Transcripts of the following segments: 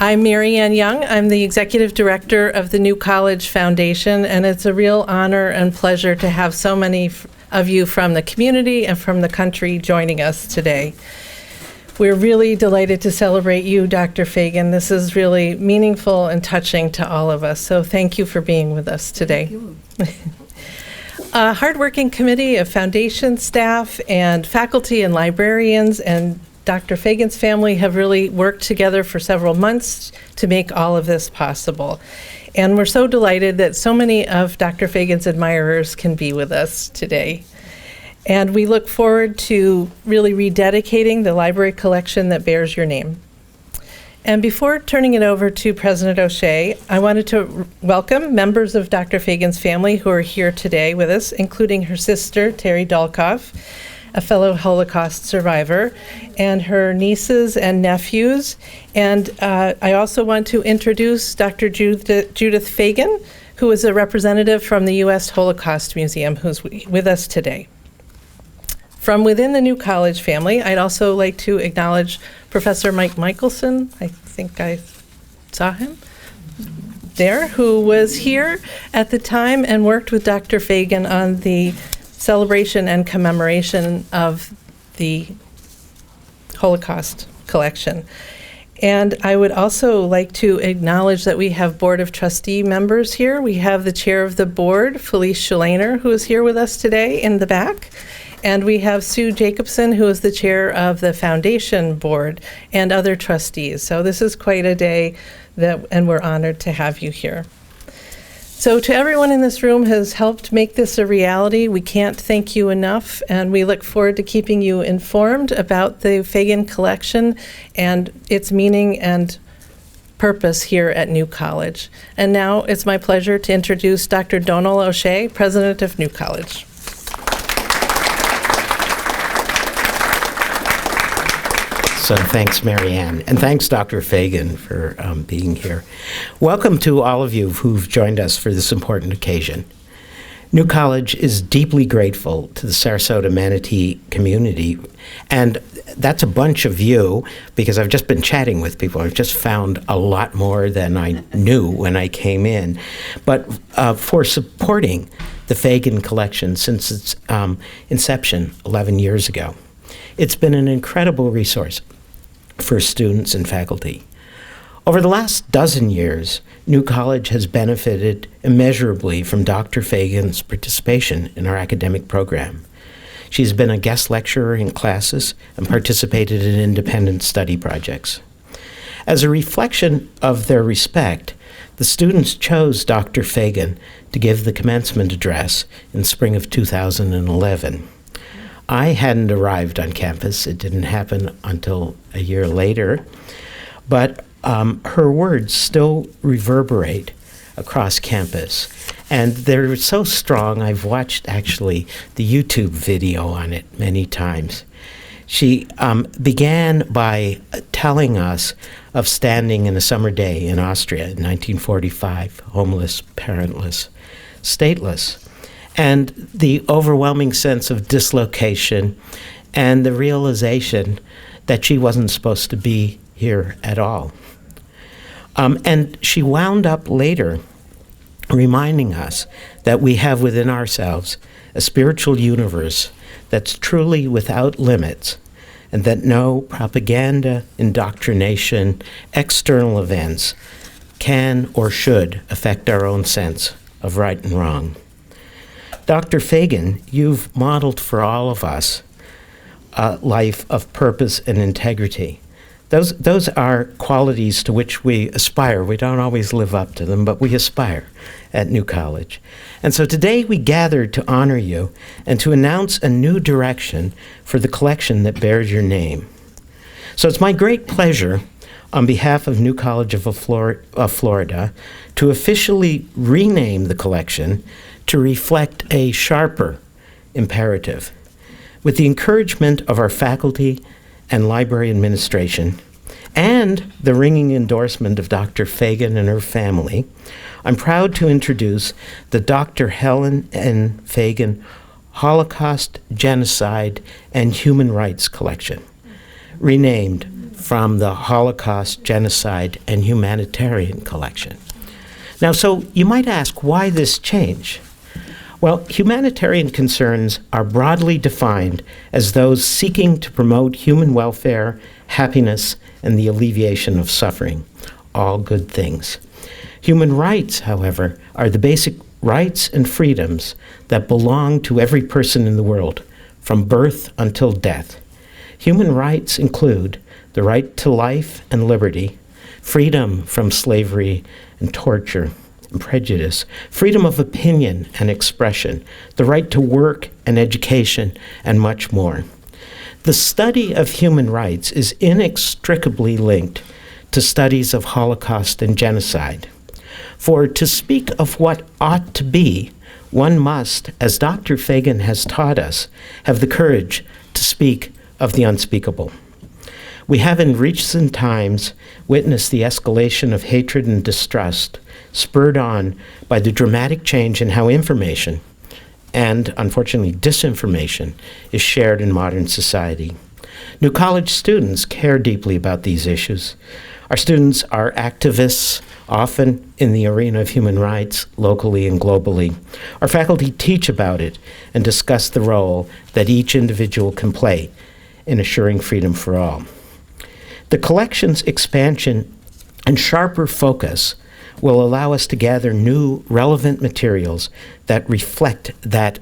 I'm Mary Ann Young. I'm the Executive Director of the New College Foundation, and it's a real honor and pleasure to have so many of you from the community and from the country joining us today. We're really delighted to celebrate you, Dr. Fagan. This is really meaningful and touching to all of us, so thank you for being with us today. Thank you. A hardworking committee of foundation staff and faculty and librarians and Dr. Fagan's family have really worked together for several months to make all of this possible. And we're so delighted that so many of Dr. Fagan's admirers can be with us today. And we look forward to really rededicating the library collection that bears your name. And before turning it over to President O'Shea, I wanted to welcome members of Dr. Fagan's family who are here today with us, including her sister, Terry Dalkoff, a fellow Holocaust survivor, and her nieces and nephews. And I also want to introduce Dr. Judith Fagan, who is a representative from the U.S. Holocaust Museum, who's with us today. From within the New College family, I'd also like to acknowledge Professor Mike Michelson. I think I saw him there, who was here at the time and worked with Dr. Fagan on the celebration and commemoration of the Holocaust collection. And I would also like to acknowledge that we have Board of Trustee members here. We have the chair of the board, Felice Schulaner, who is here with us today in the back. And we have Sue Jacobson, who is the chair of the foundation board, and other trustees. So this is quite a day, and we're honored to have you here. So to everyone in this room who has helped make this a reality, we can't thank you enough, and we look forward to keeping you informed about the Fagan collection and its meaning and purpose here at New College. And now it's my pleasure to introduce Dr. Donal O'Shea, President of New College. So thanks, Mary Ann, and thanks, Dr. Fagan, for being here. Welcome to all of you who've joined us for this important occasion. New College is deeply grateful to the Sarasota Manatee community, and that's a bunch of you, because I've just been chatting with people. I've just found a lot more than I knew when I came in, but for supporting the Fagan collection since its inception 11 years ago. It's been an incredible resource for students and faculty. Over the last dozen years, New College has benefited immeasurably from Dr. Fagan's participation in our academic program. She's been a guest lecturer in classes and participated in independent study projects. As a reflection of their respect, the students chose Dr. Fagan to give the commencement address in spring of 2011. I hadn't arrived on campus. It didn't happen until a year later. But her words still reverberate across campus. And they're so strong, I've watched actually the YouTube video on it many times. She began by telling us of standing in a summer day in Austria in 1945, homeless, parentless, stateless, and the overwhelming sense of dislocation and the realization that she wasn't supposed to be here at all. And she wound up later reminding us that we have within ourselves a spiritual universe that's truly without limits, and that no propaganda, indoctrination, external events can or should affect our own sense of right and wrong. Dr. Fagan, you've modeled for all of us a life of purpose and integrity. Those are qualities to which we aspire. We don't always live up to them, but we aspire at New College. And so today we gathered to honor you and to announce a new direction for the collection that bears your name. So it's my great pleasure, on behalf of New College of Florida, to officially rename the collection to reflect a sharper imperative. With the encouragement of our faculty and library administration, and the ringing endorsement of Dr. Fagan and her family, I'm proud to introduce the Dr. Helen N. Fagan Holocaust, Genocide, and Human Rights Collection, renamed from the Holocaust, Genocide, and Humanitarian collection. Now, so you might ask, why this change? Well, humanitarian concerns are broadly defined as those seeking to promote human welfare, happiness, and the alleviation of suffering, all good things. Human rights, however, are the basic rights and freedoms that belong to every person in the world, from birth until death. Human rights include the right to life and liberty, freedom from slavery and torture and prejudice, freedom of opinion and expression, the right to work and education, and much more. The study of human rights is inextricably linked to studies of Holocaust and genocide. For to speak of what ought to be, one must, as Dr. Fagan has taught us, have the courage to speak of the unspeakable. We have in recent times witnessed the escalation of hatred and distrust, spurred on by the dramatic change in how information, and unfortunately disinformation, is shared in modern society. New college students care deeply about these issues. Our students are activists, often in the arena of human rights, locally and globally. Our faculty teach about it and discuss the role that each individual can play in assuring freedom for all. The collection's expansion and sharper focus will allow us to gather new, relevant materials that reflect that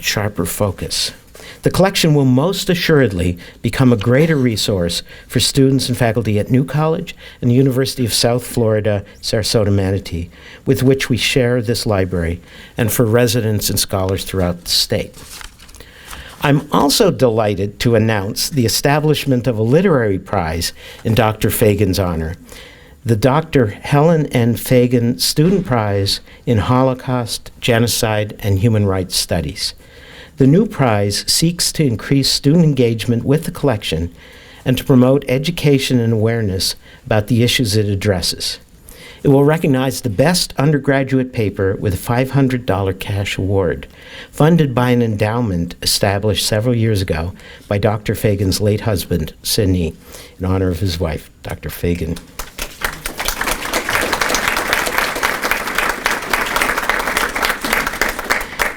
sharper focus. The collection will most assuredly become a greater resource for students and faculty at New College and the University of South Florida, Sarasota, Manatee, with which we share this library, and for residents and scholars throughout the state. I'm also delighted to announce the establishment of a literary prize in Dr. Fagan's honor, the Dr. Helen N. Fagan Student Prize in Holocaust, Genocide, and Human Rights Studies. The new prize seeks to increase student engagement with the collection and to promote education and awareness about the issues it addresses. It will recognize the best undergraduate paper with a $500 cash award, funded by an endowment established several years ago by Dr. Fagan's late husband, Sidney, in honor of his wife, Dr. Fagan.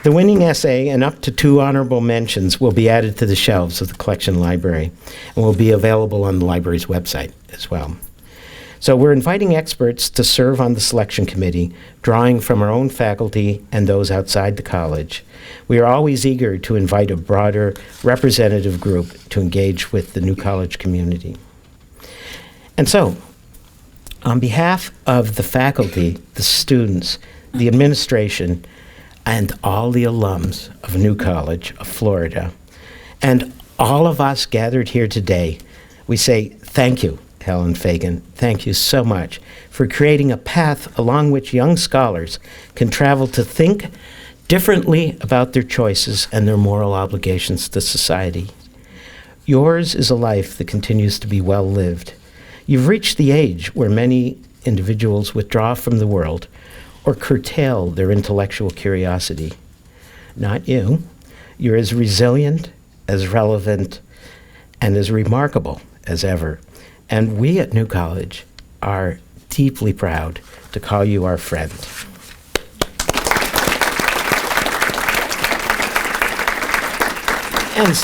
The winning essay and up to 2 honorable mentions will be added to the shelves of the collection library and will be available on the library's website as well. So we're inviting experts to serve on the selection committee, drawing from our own faculty and those outside the college. We are always eager to invite a broader representative group to engage with the New College community. And so, on behalf of the faculty, the students, the administration, and all the alums of New College of Florida, and all of us gathered here today, we say thank you, Helen Fagan. Thank you so much for creating a path along which young scholars can travel to think differently about their choices and their moral obligations to society. Yours is a life that continues to be well lived. You've reached the age where many individuals withdraw from the world or curtail their intellectual curiosity. Not you. You're as resilient, as relevant, and as remarkable as ever. And we at New College are deeply proud to call you our friend. And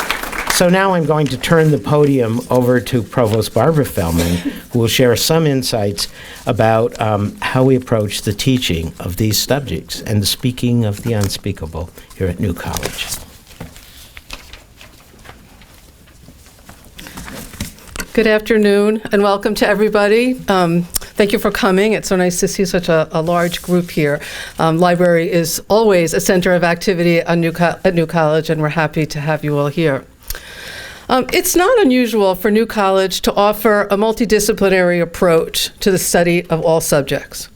so now I'm going to turn the podium over to Provost Barbara Feldman, who will share some insights about how we approach the teaching of these subjects and the speaking of the unspeakable here at New College. Good afternoon, and welcome to everybody. Thank you for coming. It's so nice to see such a large group here. Library is always a center of activity at New College, and we're happy to have you all here. It's not unusual for New College to offer a multidisciplinary approach to the study of all subjects.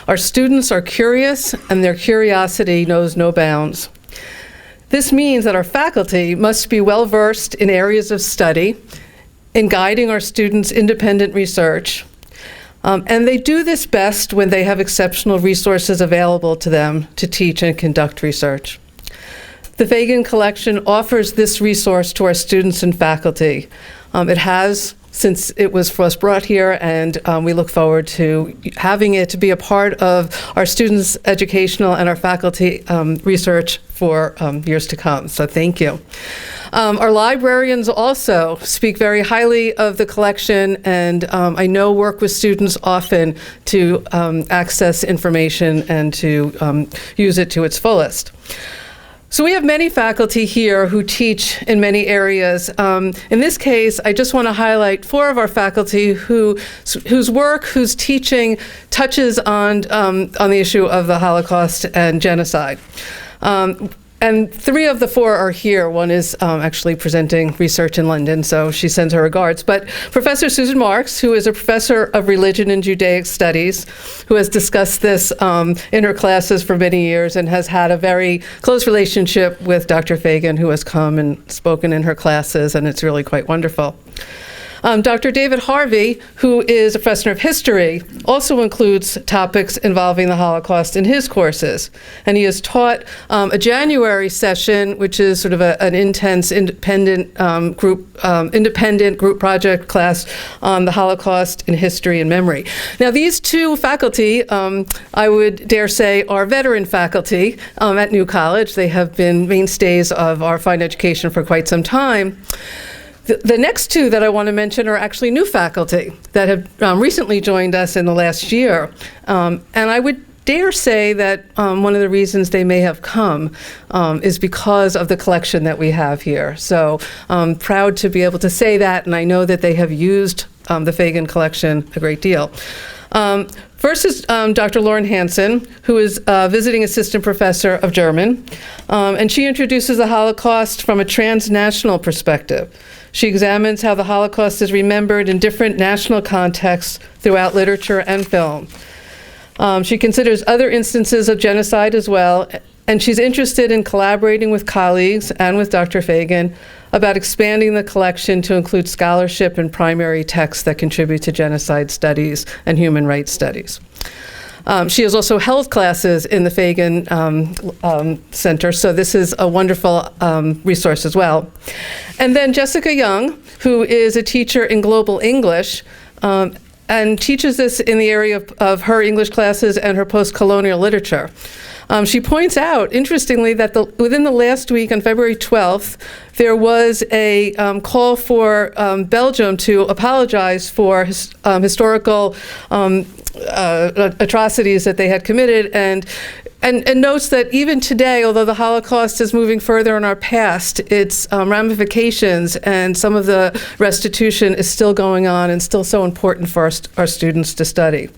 Our students are curious, and their curiosity knows no bounds. This means that our faculty must be well-versed in areas of study, in guiding our students' independent research. And they do this best when they have exceptional resources available to them to teach and conduct research. The Fagan Collection offers this resource to our students and faculty. It has since it was first brought here, and we look forward to having it to be a part of our students' educational and our faculty research for years to come. So thank you. Our librarians also speak very highly of the collection, and I know work with students often to access information and to use it to its fullest. So we have many faculty here who teach in many areas. In this case, I just want to highlight 4 of our faculty whose work, whose teaching touches on the issue of the Holocaust and genocide. And 3 of the 4 are here. One is actually presenting research in London, so she sends her regards. But Professor Susan Marks, who is a professor of religion and Judaic studies, who has discussed this in her classes for many years and has had a very close relationship with Dr. Fagan, who has come and spoken in her classes, and it's really quite wonderful. Dr. David Harvey, who is a professor of history, also includes topics involving the Holocaust in his courses. And he has taught a January session, which is sort of an intense independent group project class on the Holocaust in history and memory. Now, these 2 faculty, I would dare say, are veteran faculty at New College. They have been mainstays of our fine education for quite some time. The next 2 that I want to mention are actually new faculty that have recently joined us in the last year. And I would dare say that one of the reasons they may have come is because of the collection that we have here. So I'm proud to be able to say that, and I know that they have used the Fagan collection a great deal. First is Dr. Lauren Hanson, who is a visiting assistant professor of German, and she introduces the Holocaust from a transnational perspective. She examines how the Holocaust is remembered in different national contexts throughout literature and film. She considers other instances of genocide as well, and she's interested in collaborating with colleagues and with Dr. Fagan about expanding the collection to include scholarship and primary texts that contribute to genocide studies and human rights studies. She has also held classes in the Fagan Center, so this is a wonderful resource as well. And then Jessica Young, who is a teacher in global English, and teaches this in the area of her English classes and her post-colonial literature. She points out, interestingly, that within the last week, on February 12th, there was a call for Belgium to apologize for historical atrocities that they had committed, and notes that even today, although the Holocaust is moving further in our past, its ramifications and some of the restitution is still going on and still so important for our students to study.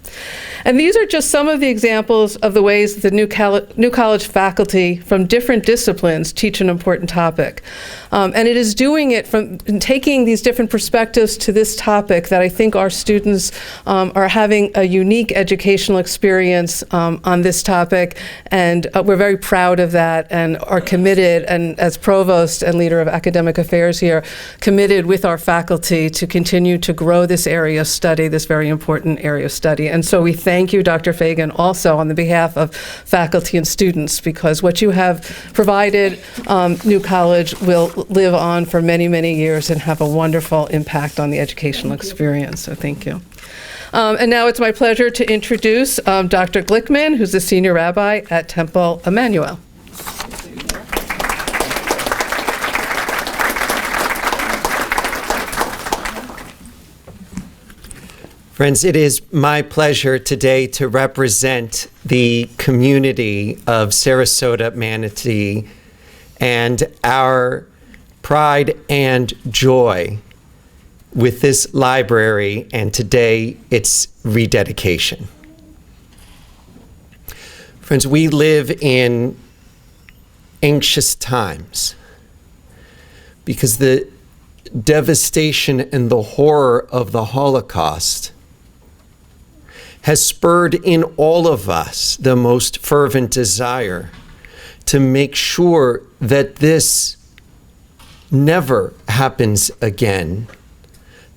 And these are just some of the examples of the ways that the New College faculty from different disciplines teach an important topic. And it is doing it from taking these different perspectives to this topic that I think our students are having a unique educational experience on this topic. And we're very proud of that and are committed, and as provost and leader of academic affairs here, committed with our faculty to continue to grow this area of study, this very important area of study. And so we thank you, Dr. Fagan, also on the behalf of faculty and students, because what you have provided New College will live on for many, many years and have a wonderful impact on the educational experience. So thank you. And now it's my pleasure to introduce Dr. Glickman, who's the senior rabbi at Temple Emmanuel. Friends, it is my pleasure today to represent the community of Sarasota, Manatee, and our pride and joy with this library, and today it's rededication. Friends, we live in anxious times because the devastation and the horror of the Holocaust has spurred in all of us the most fervent desire to make sure that this never happens again.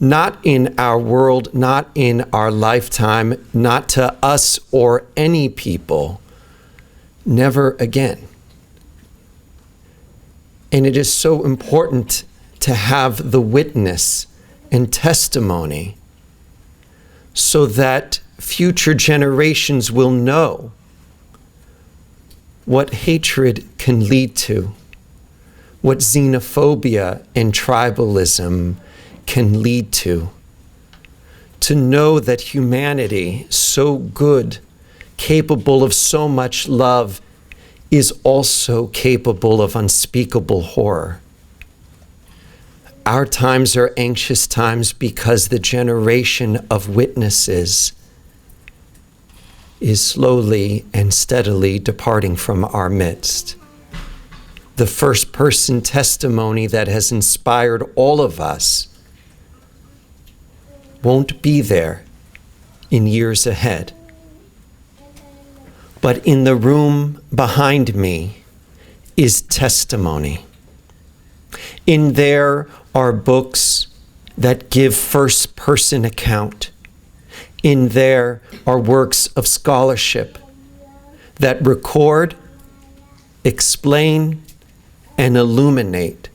Not in our world, not in our lifetime, not to us or any people. Never again. And it is so important to have the witness and testimony so that future generations will know what hatred can lead to, what xenophobia and tribalism can lead to know that humanity, so good, capable of so much love, is also capable of unspeakable horror. Our times are anxious times because the generation of witnesses is slowly and steadily departing from our midst. The first-person testimony that has inspired all of us won't be there in years ahead. But in the room behind me is testimony. In there are books that give first-person account. In there are works of scholarship that record, explain, and illuminate.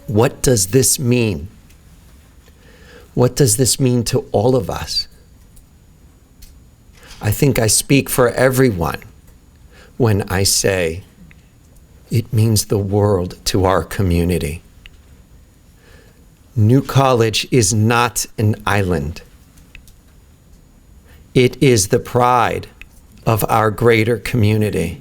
What does this mean? What does this mean to all of us? I think I speak for everyone when I say it means the world to our community. New College is not an island. It is the pride of our greater community.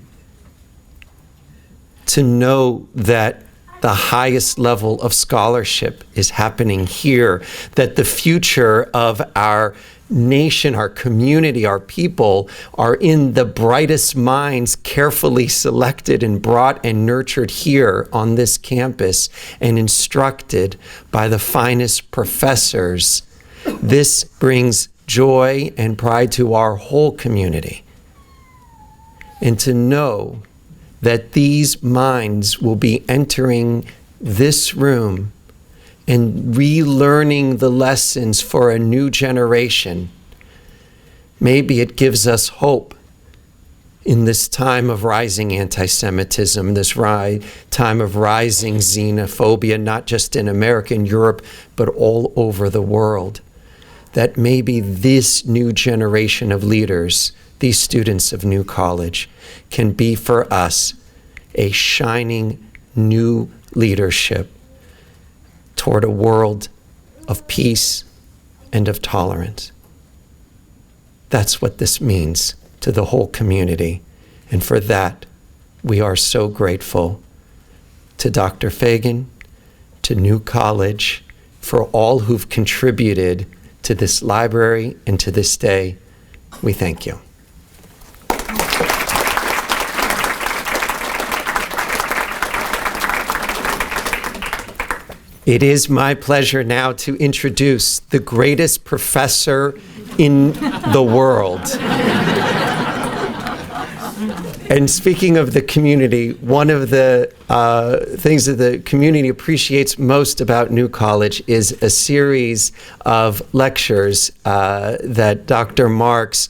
To know that the highest level of scholarship is happening here, that the future of our nation, our community, our people are in the brightest minds, carefully selected and brought and nurtured here on this campus and instructed by the finest professors. This brings joy and pride to our whole community. And to know that these minds will be entering this room and relearning the lessons for a new generation. Maybe it gives us hope in this time of rising anti-Semitism, this time of rising xenophobia, not just in America and Europe, but all over the world. That maybe this new generation of leaders, these students of New College, can be for us a shining new leadership toward a world of peace and of tolerance. That's what this means to the whole community. And for that, we are so grateful to Dr. Fagan, to New College, for all who've contributed to this library and to this day. We thank you. It is my pleasure now to introduce the greatest professor in the world. And speaking of the community, one of the things that the community appreciates most about New College is a series of lectures that Dr. Marks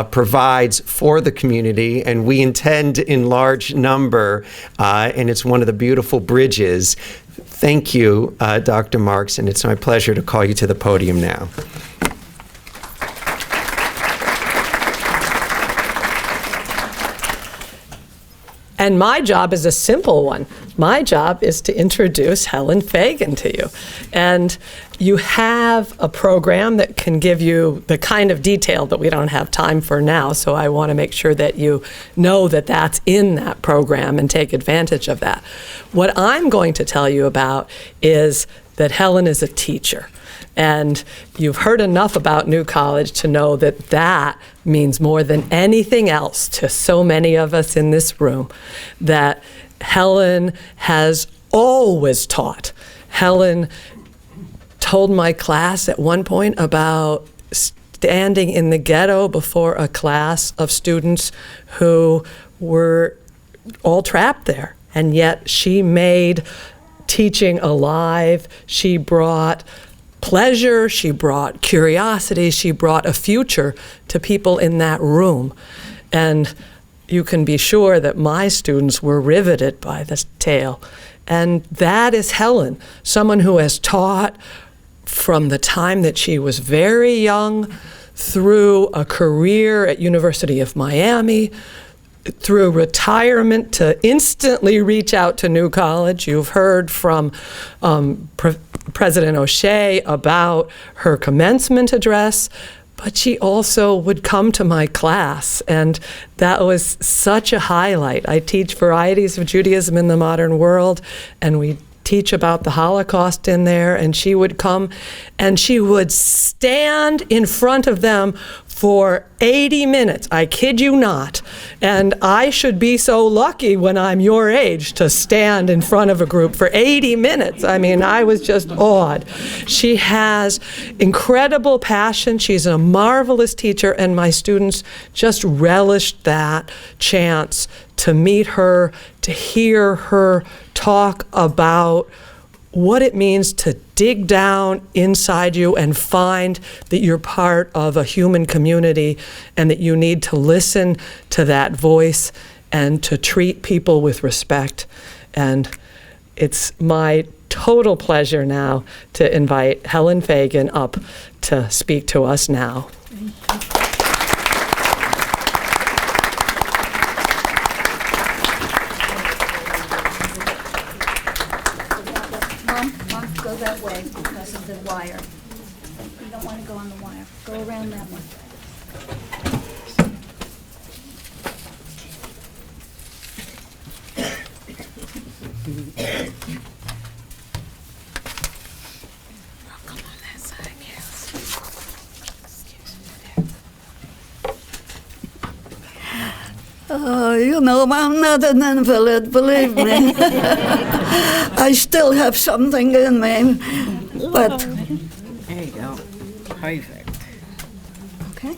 provides for the community, and we attend in large number, and it's one of the beautiful bridges. Thank you, Dr. Marks, and it's my pleasure to call you to the podium now. And my job is a simple one. My job is to introduce Helen Fagin to you. And you have a program that can give you the kind of detail that we don't have time for now, so I want to make sure that you know that that's in that program and take advantage of that. What I'm going to tell you about is that Helen is a teacher. And you've heard enough about New College to know that that means more than anything else to so many of us in this room, that Helen has always taught. Helen told my class at one point about standing in the ghetto before a class of students who were all trapped there. And yet she made teaching alive. She brought pleasure, she brought curiosity, she brought a future to people in that room. And you can be sure that my students were riveted by this tale. And that is Helen, someone who has taught from the time that she was very young through a career at University of Miami, through retirement to instantly reach out to New College. You've heard from President O'Shea about her commencement address, but she also would come to my class, and that was such a highlight. I teach varieties of Judaism in the modern world, and we teach about the Holocaust in there, and she would come and she would stand in front of them for 80 minutes. I kid you not. And I should be so lucky when I'm your age to stand in front of a group for 80 minutes. I mean, I was just awed. She has incredible passion. She's a marvelous teacher, and my students just relished that chance to meet her, to hear her talk about what it means to dig down inside you and find that you're part of a human community and that you need to listen to that voice and to treat people with respect. And it's my total pleasure now to invite Helen Fagan up to speak to us now. Mom, go that way because of the wire. You don't want to go on the wire. Go around that one. You know, I'm not an invalid, believe me. I still have something in me, but... There you go. Perfect. Okay?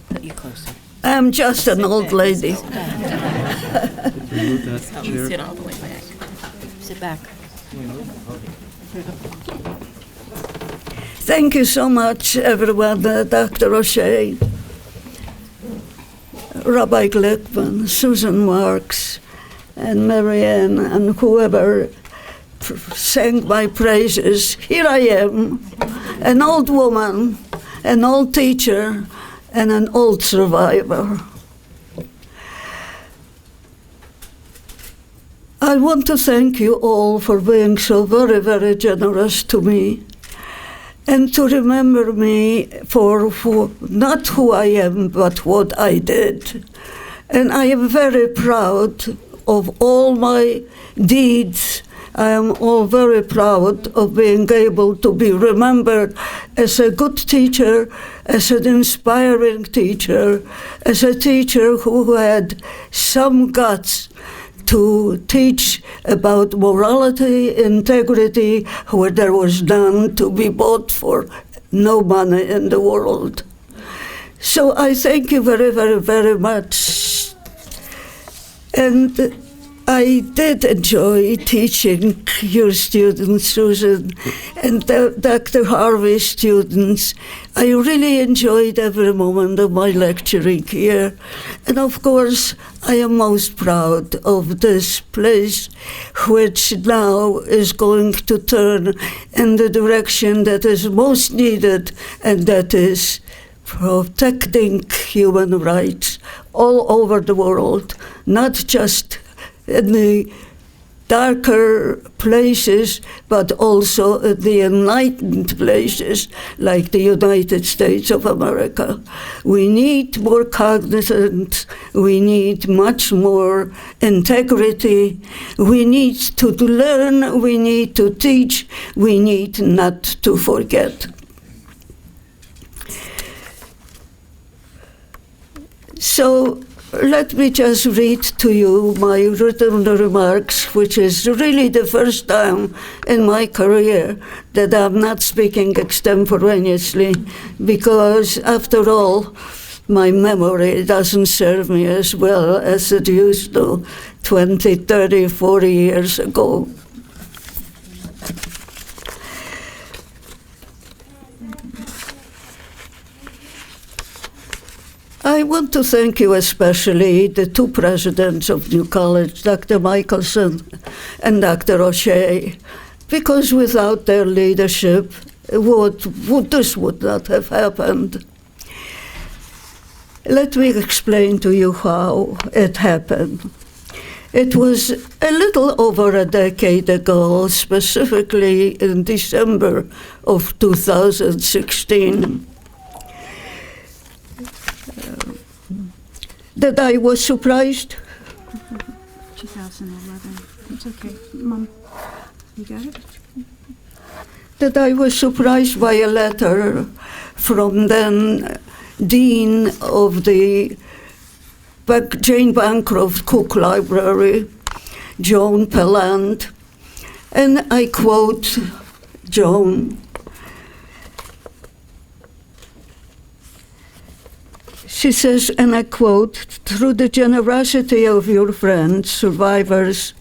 Put you closer. I'm just an old lady. Sit all the way back. Sit back. Thank you so much, everyone, Dr. O'Shea, Rabbi Glickman, Susan Marks, and Marianne, and whoever sang my praises. Here I am, an old woman, an old teacher, and an old survivor. I want to thank you all for being so very, very generous to me, and to remember me for not who I am, but what I did. And I am very proud of all my deeds. I am all very proud of being able to be remembered as a good teacher, as an inspiring teacher, as a teacher who had some guts to teach about morality, integrity, where there was none to be bought for no money in the world. So I thank you very, very, very much. And I did enjoy teaching your students, Susan, and Dr. Harvey's students. I really enjoyed every moment of my lecturing here. And of course, I am most proud of this place, which now is going to turn in the direction that is most needed, and that is protecting human rights all over the world, not just in the darker places, but also in the enlightened places like the United States of America. We need more cognizance, we need much more integrity, we need to learn, we need to teach, we need not to forget. So, let me just read to you my written remarks, which is really the first time in my career that I'm not speaking extemporaneously, because after all, my memory doesn't serve me as well as it used to 20, 30, 40 years ago. I I want to thank you especially, the two presidents of New College, Dr. Michelson and Dr. O'Shea, because without their leadership, this would not have happened. Let me explain to you how it happened. It was a little over a decade ago, specifically in December of 2016, that I was surprised. 2011. It's okay. Mom, you got it? That I was surprised by a letter from then Dean of the Jane Bancroft Cook Library, Joan Pelland, and I quote Joan. She says, and I quote, "Through the generosity of your friends, survivors,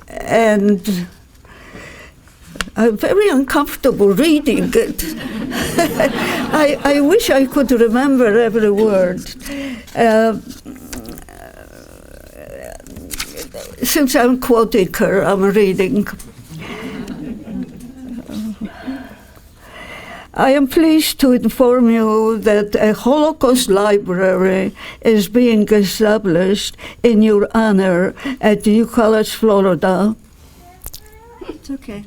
and..." I'm very uncomfortable reading it. I wish I could remember every word. Since I'm quoting her, I'm reading. I am pleased to inform you that a Holocaust library is being established in your honor at New College, Florida. It's okay.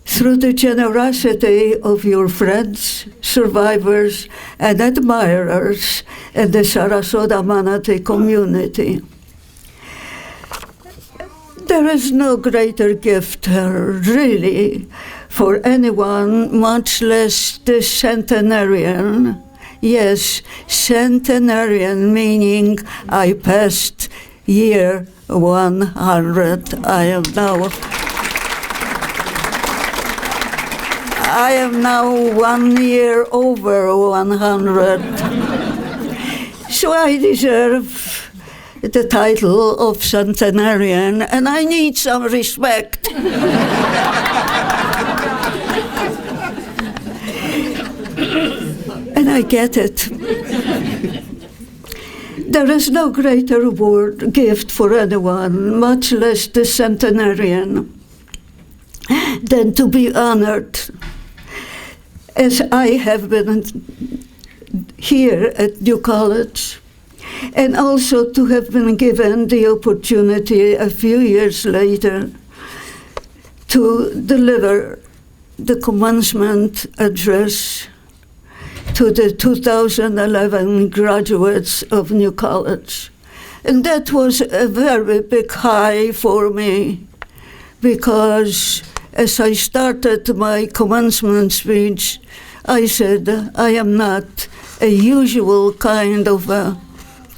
Through the generosity of your friends, survivors, and admirers in the Sarasota Manatee community. There is no greater gift, really, for anyone, much less the centenarian. Yes, centenarian, meaning I passed year 100. I am now 1 year over 100. So I deserve the title of centenarian, and I need some respect. And I get it. There is no greater reward, gift for anyone, much less the centenarian, than to be honored, as I have been here at New College, and also to have been given the opportunity a few years later to deliver the commencement address to the 2011 graduates of New College. And that was a very big high for me, because as I started my commencement speech, I said, I am not a usual kind of a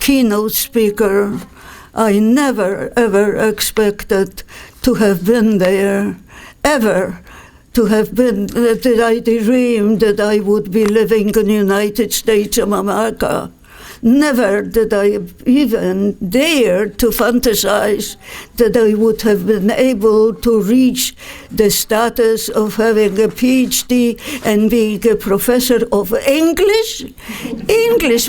keynote speaker. I never, ever expected to have been there, ever to have been, did I dream that I would be living in the United States of America. Never did I even dare to fantasize that I would have been able to reach the status of having a PhD and being a professor of English,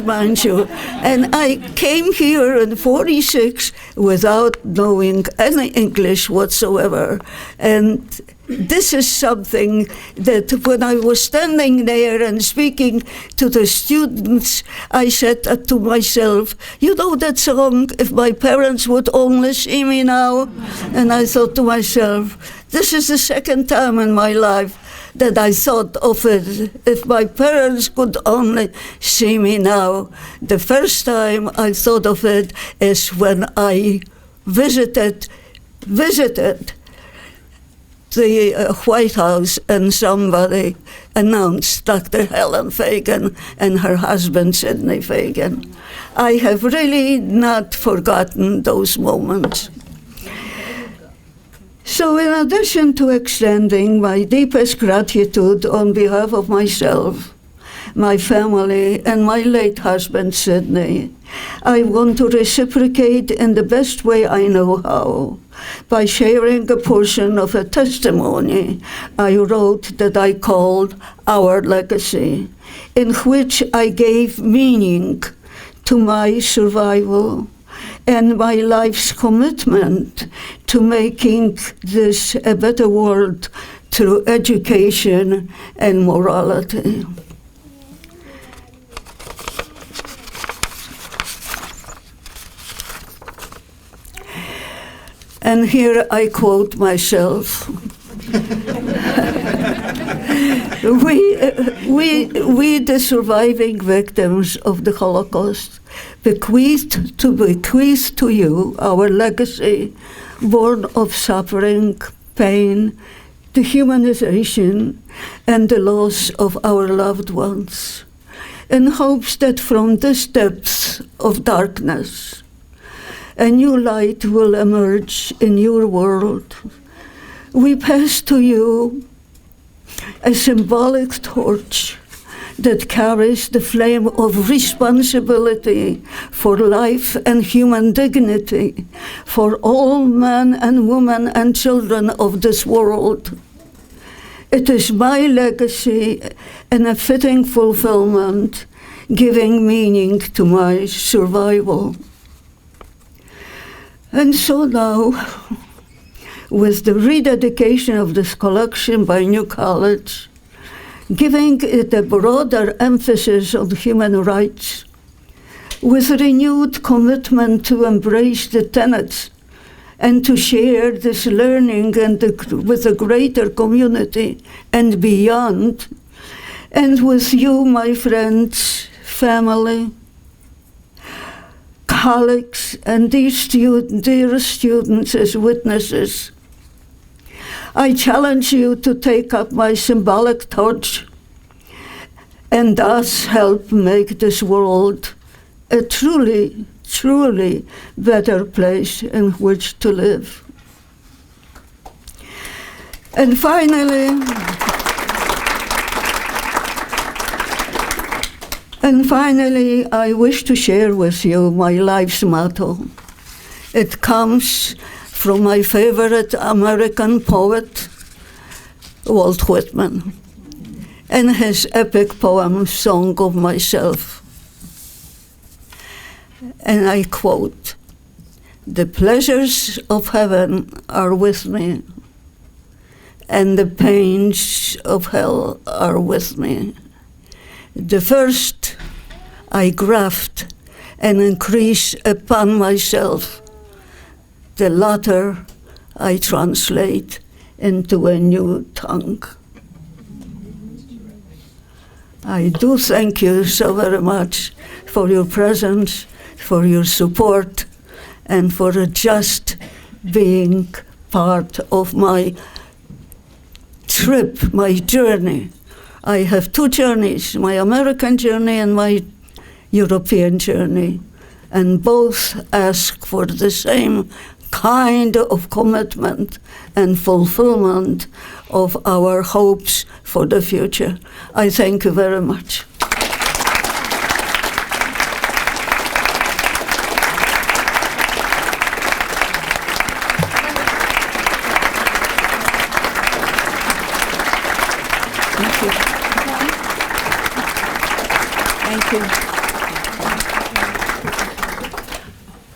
mind you. And I came here in 46 without knowing any English whatsoever. And this is something that when I was standing there and speaking to the students, I said to myself, you know that song, If My Parents Would Only See Me Now? And I thought to myself, this is the second time in my life that I thought of it, if my parents could only see me now. The first time I thought of it is when I visited the White House, and somebody announced Dr. Helen Fagan and her husband, Sidney Fagan. I have really not forgotten those moments. So in addition to extending my deepest gratitude on behalf of myself my family, and my late husband, Sidney. I want to reciprocate in the best way I know how, by sharing a portion of a testimony I wrote that I called Our Legacy, in which I gave meaning to my survival and my life's commitment to making this a better world through education and morality. And here I quote myself. We, the surviving victims of the Holocaust, bequeath to you our legacy, born of suffering, pain, dehumanization, and the loss of our loved ones, in hopes that from this depth of darkness, a new light will emerge in your world. We pass to you a symbolic torch that carries the flame of responsibility for life and human dignity for all men and women and children of this world. It is my legacy and a fitting fulfillment, giving meaning to my survival. And so now, with the rededication of this collection by New College, giving it a broader emphasis on human rights, with renewed commitment to embrace the tenets and to share this learning with a greater community and beyond, and with you, my friends, family, colleagues, and these dear students as witnesses, I challenge you to take up my symbolic torch and thus help make this world a truly, truly better place in which to live. And finally, I wish to share with you my life's motto. It comes from my favorite American poet, Walt Whitman, and his epic poem, Song of Myself. And I quote, "The pleasures of heaven are with me, and the pains of hell are with me. The first I graft and increase upon myself. The latter I translate into a new tongue." I do thank you so very much for your presence, for your support, and for just being part of my trip, my journey. I have two journeys, my American journey and my European journey, and both ask for the same kind of commitment and fulfillment of our hopes for the future. I thank you very much. Thank you. Thank you.